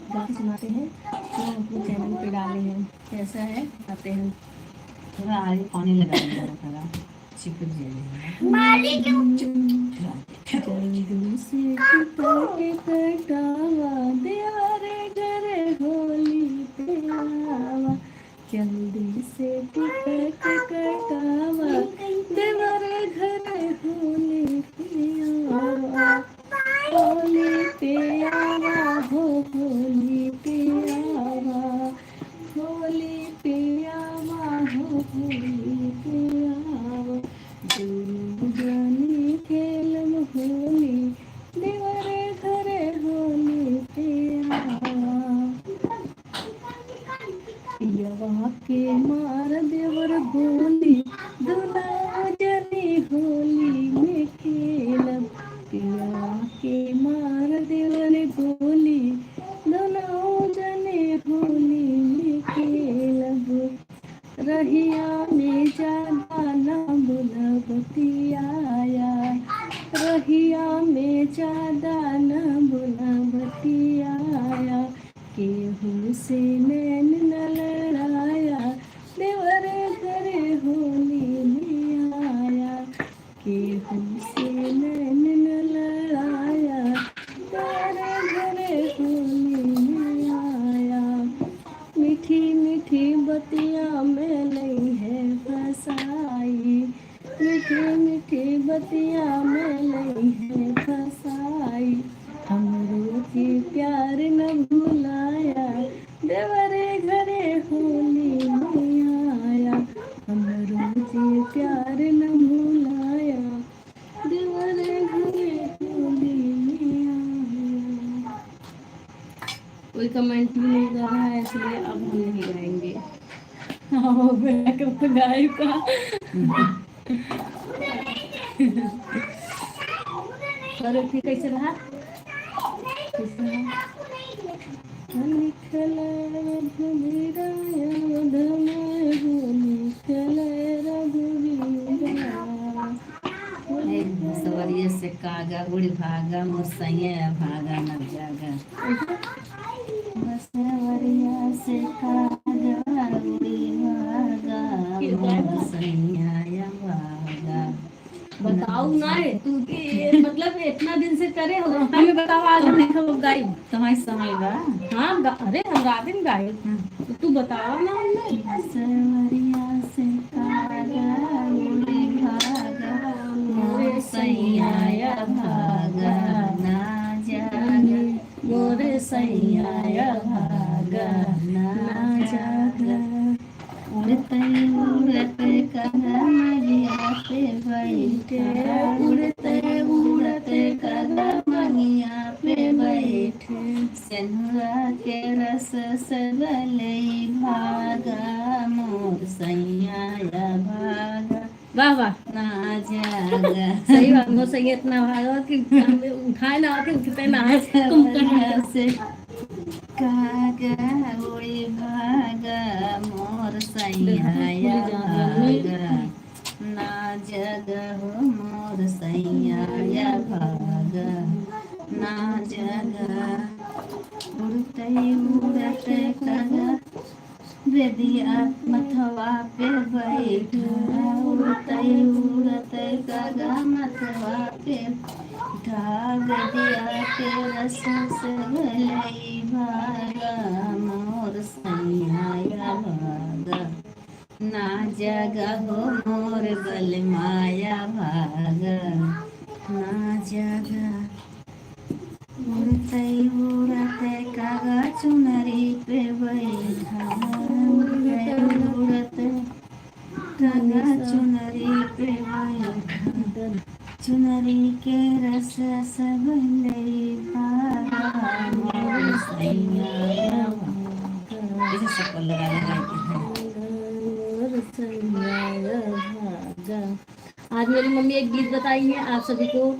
गा के सुनाते हैं जो हम अपने चैनल पे डाले हैं। कैसा है आते हैं। थोड़ा आगे पानी लगा दिया थोड़ा चिपक जाएगा। जल्दी से टिकट कटावा देवरे घरे होली पे आवा। जल्दी से टिकट कटावा देवरे घरे होली पे आवा। होली पे आवा हो होली पे आवा। होली पे आवा हो होली पे आवा। दोनों जानी खेलम होली देवरे घरे होली पे आवा। पियवा के मार देवर गोली दुना जनी होली में खेलब। पियवा के मार देवर गोली दुना जने होली में खेलब। रहिया में ज्यादा न बुलबतियाया। रहिया में ज्यादा न बुलबतियाया। केहू से नैन न लड़ाया देवरे घरे होली में आया। केहू से नैन न लड़ाया देवरे घरे होली में आया। मीठी मीठी बतिया में नहीं है फसाई। मीठी मीठी बतिया में नहीं है फसाई। हमरो के प्यार न भुलाया देवरे घरे होली में आया। हमरो के प्यार न भुलाया देवरे घरे होली में आया। कोई कमेंट भी नहीं कर रहा है इसलिए अब हम नहीं गाएंगे। हाँ बैकअप गायब का। चलो फिर कैसे रहा। सवरिये से कागा उड़ भागा मुसैया भागा न जागा। सवरिया से कागा उड़ी भागा मुसैया भागा। बताओ ना तू मतलब इतना दिन से करे हो हमें बताओ आज नहीं हम गाई तुम्हारी समय बा। हाँ अरे हम रात दिन गाए तो तू बताओ ना हमें। सवरिया से कागा उड़ी भागा मुसैया भागा ना जागा। मोरे सैया भागा ना जागा। उड़ते उड़ते कगा मगिया पे बैठे। उड़ते उड़ते कगा मगिया पे बैठे। सेनुरा के रस से गले भागा मोर सैया भागा वाह वाह ना जागा। सही बात मोर सैया इतना भागा कि उठाए ना आके उठते ना है तुम से कागा उड़ी भागा मोर सैया भागा ना जगा हो मोर सैया भागा ना जगा। उड़ते उड़ते कगा बेदिया मथवा पे बैठा। उड़ते उड़ते कगा मथवा पे बेदिया के रस से गले भागा मोर सैया भागा ना जगा हो मोर गल माया भागा ना जगा। उड़ते उड़ते कागा चुनरी पे बैठा। उड़ते उड़ते कागा चुनरी पे बैठा। चुनरी के रस सब ले भागा मोर सैया भागा। इसे सब लगा आज मेरी मम्मी एक गीत बताई है आप सभी को।